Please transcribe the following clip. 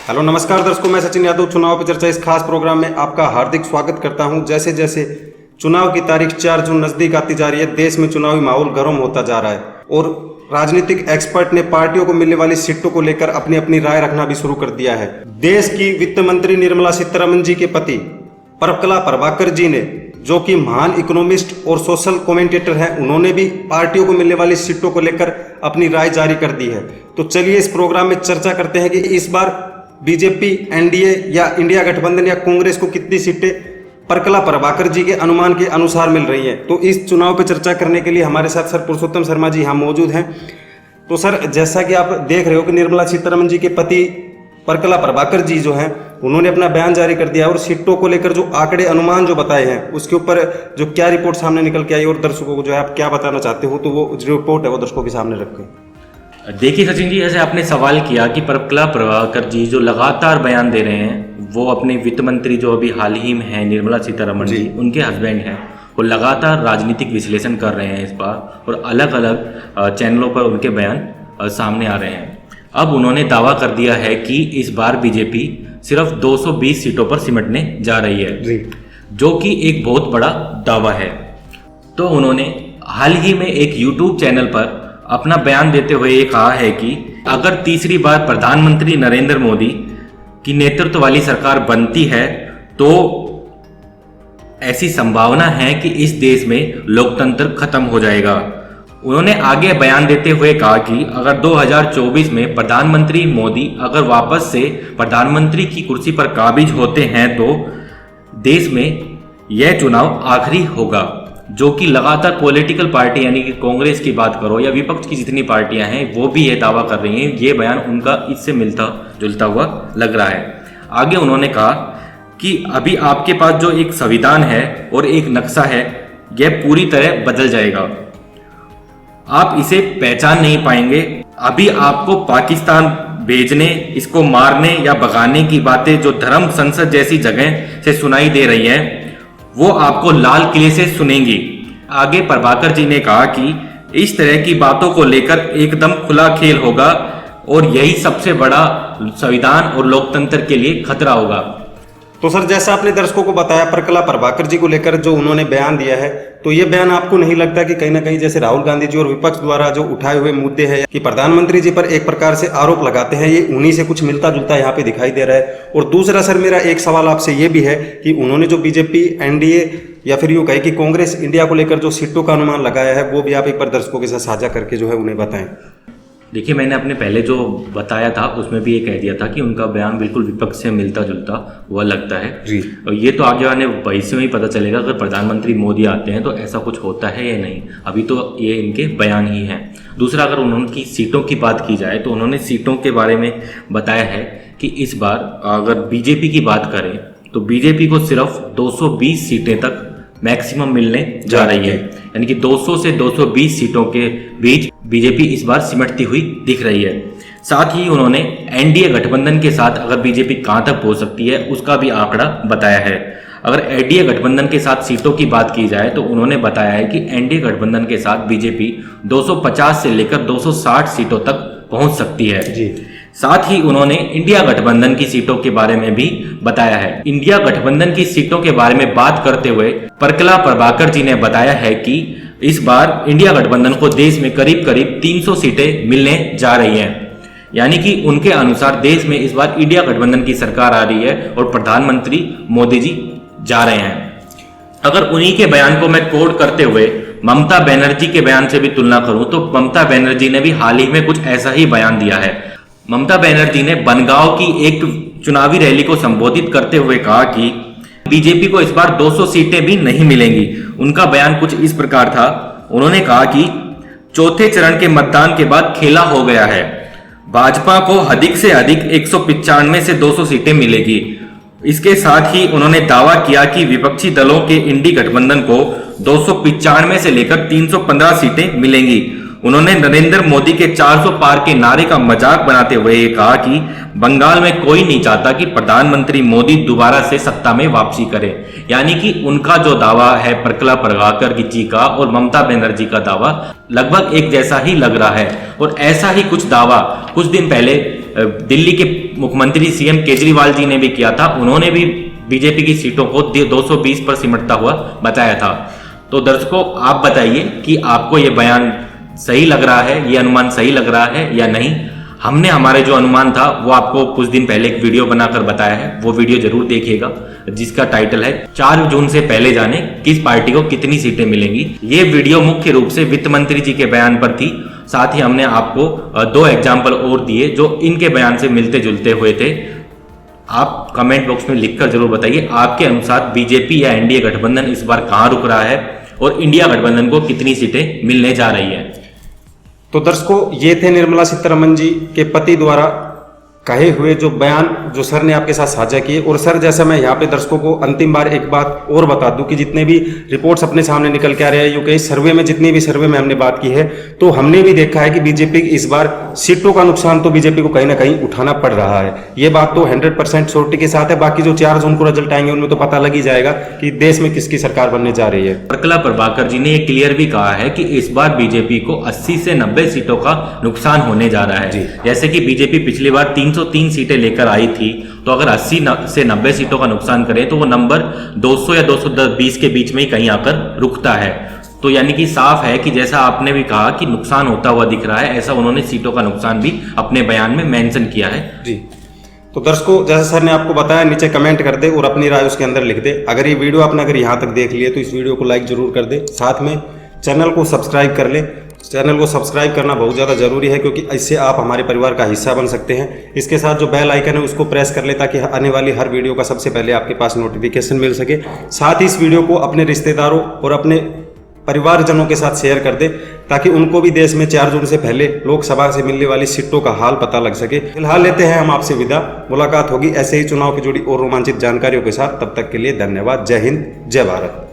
Hello नमस्कार दर्शकों, मैं सचिन यादव चुनाव पर चर्चा इस खास प्रोग्राम में आपका हार्दिक स्वागत करता हूं। जैसे जैसे चुनाव की तारीख 4 जून नजदीक आती जा रही है, देश में चुनावी माहौल गर्म होता जा रहा है और राजनीतिक एक्सपर्ट ने पार्टियों को मिलने वाली सीटों को लेकर अपनी अपनी राय रखना भी शुरू कर दिया है। देश की वित्त मंत्री निर्मला सीतारमण जी के पति परकला प्रभाकर जी ने, जो कि महान इकोनॉमिस्ट और सोशल कमेंटेटर हैं, उन्होंने भी पार्टियों को मिलने वाली सीटों को लेकर अपनी राय जारी कर दी है। तो चलिए इस प्रोग्राम में चर्चा करते हैं कि इस बार बीजेपी, एनडीए या इंडिया गठबंधन या कांग्रेस को कितनी सीटें परकला प्रभाकर जी के अनुमान के अनुसार मिल रही हैं। तो इस चुनाव पर चर्चा करने के लिए हमारे साथ सर पुरुषोत्तम शर्मा जी यहाँ मौजूद हैं। तो सर, जैसा कि आप देख रहे हो कि निर्मला सीतारमण जी के पति परकला प्रभाकर जी जो हैं, उन्होंने अपना बयान जारी कर दिया और सीटों को लेकर जो आंकड़े अनुमान जो बताए हैं उसके ऊपर जो क्या रिपोर्ट सामने निकल के आई और दर्शकों को जो है आप क्या बताना चाहते हो, तो वो जो रिपोर्ट है वो दर्शकों के सामने रखें। देखिए सचिन जी, जैसे आपने सवाल किया कि परकला प्रभाकर जी जो लगातार बयान दे रहे हैं, वो अपने वित्त मंत्री जो अभी हाल ही में है निर्मला सीतारमण जी, उनके हस्बैंड हैं, वो लगातार राजनीतिक विश्लेषण कर रहे हैं इस बार और अलग अलग चैनलों पर उनके बयान सामने आ रहे हैं। अब उन्होंने दावा कर दिया है कि इस बार बीजेपी सिर्फ 220 सीटों पर सिमटने जा रही है, जो कि एक बहुत बड़ा दावा है। तो उन्होंने हाल ही में एक यूट्यूब चैनल पर अपना बयान देते हुए ये कहा है कि अगर तीसरी बार प्रधानमंत्री नरेंद्र मोदी की नेतृत्व वाली सरकार बनती है तो ऐसी संभावना है कि इस देश में लोकतंत्र खत्म हो जाएगा। उन्होंने आगे बयान देते हुए कहा कि अगर 2024 में प्रधानमंत्री मोदी अगर वापस से प्रधानमंत्री की कुर्सी पर काबिज होते हैं तो देश में यह चुनाव आखिरी होगा। जो कि लगातार पॉलिटिकल पार्टी यानी कि कांग्रेस की बात करो या विपक्ष की जितनी पार्टियां हैं वो भी ये दावा कर रही हैं। ये बयान उनका इससे मिलता जुलता हुआ लग रहा है। आगे उन्होंने कहा कि अभी आपके पास जो एक संविधान है और एक नक्शा है, यह पूरी तरह बदल जाएगा, आप इसे पहचान नहीं पाएंगे। अभी आपको पाकिस्तान भेजने, इसको मारने या भगाने की बातें जो धर्म संसद जैसी जगह से सुनाई दे रही है, वो आपको लाल किले से सुनेंगी। आगे प्रभाकर जी ने कहा कि इस तरह की बातों को लेकर एकदम खुला खेल होगा और यही सबसे बड़ा संविधान और लोकतंत्र के लिए खतरा होगा। तो सर, जैसा आपने दर्शकों को बताया परकला प्रभाकर जी को लेकर जो उन्होंने बयान दिया है, तो ये बयान आपको नहीं लगता कि कहीं ना कहीं जैसे राहुल गांधी जी और विपक्ष द्वारा जो उठाए हुए मुद्दे हैं कि प्रधानमंत्री जी पर एक प्रकार से आरोप लगाते हैं, ये उन्हीं से कुछ मिलता जुलता यहाँ पे दिखाई दे रहा है? और दूसरा सर, मेरा एक सवाल आपसे ये भी है कि उन्होंने जो बीजेपी, एनडीए या फिर यूं कहे कि कांग्रेस इंडिया को लेकर जो सीटों का अनुमान लगाया है, वो भी आप एक बार दर्शकों के साथ साझा करके जो है उन्हें बताएं। देखिए, मैंने अपने पहले जो बताया था उसमें भी ये कह दिया था कि उनका बयान बिल्कुल विपक्ष से मिलता जुलता हुआ लगता है जी। और ये तो आगे आने भविष्य में ही पता चलेगा, अगर प्रधानमंत्री मोदी आते हैं तो ऐसा कुछ होता है या नहीं। अभी तो ये इनके बयान ही हैं। दूसरा, अगर उन्होंने सीटों की बात की जाए तो उन्होंने सीटों के बारे में बताया है कि इस बार अगर बीजेपी की बात करें तो बीजेपी को सिर्फ 220 सीटें तक मैक्सिमम मिलने जा रही है, यानी कि 200 से 220 सीटों के बीच बीजेपी इस बार सिमटती हुई दिख रही है। साथ ही उन्होंने एनडीए गठबंधन के साथ अगर बीजेपी कहां तक पहुंच सकती है उसका भी आंकड़ा बताया है। अगर एनडीए गठबंधन के साथ सीटों की बात की जाए तो उन्होंने बताया है कि एनडीए गठबंधन के साथ बीजेपी 250 से लेकर 260 सीटों तक पहुंच सकती है जी। साथ ही उन्होंने इंडिया गठबंधन की सीटों के बारे में भी बताया है। इंडिया गठबंधन की सीटों के बारे में बात करते हुए परकला प्रभाकर जी ने बताया है कि इस बार इंडिया गठबंधन को देश में करीब करीब 300 सीटें मिलने जा रही हैं, यानी कि उनके अनुसार देश में इस बार इंडिया गठबंधन की सरकार आ रही है और प्रधानमंत्री मोदी जी जा रहे हैं। अगर उन्हीं के बयान को मैं कोट करते हुए ममता बनर्जी के बयान से भी तुलना करूं तो ममता बनर्जी ने भी हाल ही में कुछ ऐसा ही बयान दिया है। ममता बनर्जी ने बनगांव की एक चुनावी रैली को संबोधित करते हुए कहा कि बीजेपी को इस बार 200 सीटें भी नहीं मिलेंगी। उनका बयान कुछ इस प्रकार था। उन्होंने कहा कि चौथे चरण के मतदान के बाद खेला हो गया है, भाजपा को अधिक से अधिक 195 से 200 सीटें मिलेगी। इसके साथ ही उन्होंने दावा किया कि विपक्षी दलों के इंडी गठबंधन को 295 से लेकर 315 सीटें मिलेंगी। उन्होंने नरेंद्र मोदी के 400 पार के नारे का मजाक बनाते हुए ये कहा कि बंगाल में कोई नहीं चाहता कि प्रधानमंत्री मोदी दोबारा से सत्ता में वापसी करे। यानी कि उनका जो दावा है परकला प्रभाकर जी का और ममता बनर्जी का दावा लगभग एक जैसा ही लग रहा है। और ऐसा ही कुछ दावा कुछ दिन पहले दिल्ली के मुख्यमंत्री सीएम केजरीवाल जी ने भी किया था, उन्होंने भी बीजेपी की सीटों को 220 पर सिमटता हुआ बताया था। तो दर्शकों, आप बताइए कि आपको ये बयान सही लग रहा है, ये अनुमान सही लग रहा है या नहीं। हमने हमारे जो अनुमान था वो आपको कुछ दिन पहले एक वीडियो बनाकर बताया है, वो वीडियो जरूर देखिएगा, जिसका टाइटल है 4 जून से पहले जाने किस पार्टी को कितनी सीटें मिलेंगी। ये वीडियो मुख्य रूप से वित्त मंत्री जी के बयान पर थी, साथ ही हमने आपको 2 एग्जाम्पल और दिए जो इनके बयान से मिलते जुलते हुए थे। आप कमेंट बॉक्स में लिखकर जरूर बताइए, आपके अनुसार बीजेपी या एनडीए गठबंधन इस बार कहां रुक रहा है और इंडिया गठबंधन को कितनी सीटें मिलने जा रही है। तो दर्शकों, ये थे निर्मला सीतारमण जी के पति द्वारा कहे हुए जो बयान जो सर ने आपके साथ साझा किए। और सर, जैसा मैं यहाँ पे दर्शकों को अंतिम बार एक बात और बता दूं कि जितने भी रिपोर्ट्स अपने सामने निकल के आ रहे हैं, यूके सर्वे में जितनी भी सर्वे में हमने बात की है, तो हमने भी देखा है कि बीजेपी इस बार सीटों का नुकसान तो बीजेपी को कहीं ना कहीं उठाना पड़ रहा है। ये बात तो 100% श्योरिटी के साथ है। बाकी जो 4 जून को रिजल्ट आएंगे उनमें तो पता लग ही जाएगा कि देश में किसकी सरकार बनने जा रही है। प्रकला प्रभाकर जी ने ये क्लियर भी कहा है कि इस बार बीजेपी को 80 से 90 सीटों का नुकसान होने जा रहा है। जैसे कि बीजेपी पिछली बार 303 सीटें लेकर आई थी, तो अगर 80 से 90 सीटों का नुकसान करें तो वो नंबर 200 या 220 के बीच में ही कहीं आकर रुकता है। तो यानी कि साफ है कि जैसा आपने भी कहा कि नुकसान होता हुआ दिख रहा है, ऐसा उन्होंने सीटों का नुकसान भी अपने बयान में मेंशन किया है। जी, तो दर्शकों, जैसा सर ने आपको बताया, नीचे कमेंट कर दे और अपनी राय उसके अंदर लिख दे। अगर ये वीडियो आपने अगर यहाँ तक देख लिया तो इस वीडियो को लाइक जरूर कर दे, साथ में चैनल को सब्सक्राइब कर ले। चैनल को सब्सक्राइब करना बहुत ज़्यादा जरूरी है, क्योंकि इससे आप हमारे परिवार का हिस्सा बन सकते हैं। इसके साथ जो बेल आइकन है उसको प्रेस कर ले, ताकि आने वाली हर वीडियो का सबसे पहले आपके पास नोटिफिकेशन मिल सके। साथ ही इस वीडियो को अपने रिश्तेदारों और अपने परिवारजनों के साथ शेयर कर दे, ताकि उनको भी देश में 4 जून से पहले लोकसभा से मिलने वाली सीटों का हाल पता लग सके। फिलहाल लेते हैं हम आपसे विदा। मुलाकात होगी ऐसे ही चुनाव की जुड़ी और रोमांचित जानकारियों के साथ। तब तक के लिए धन्यवाद। जय हिंद, जय भारत।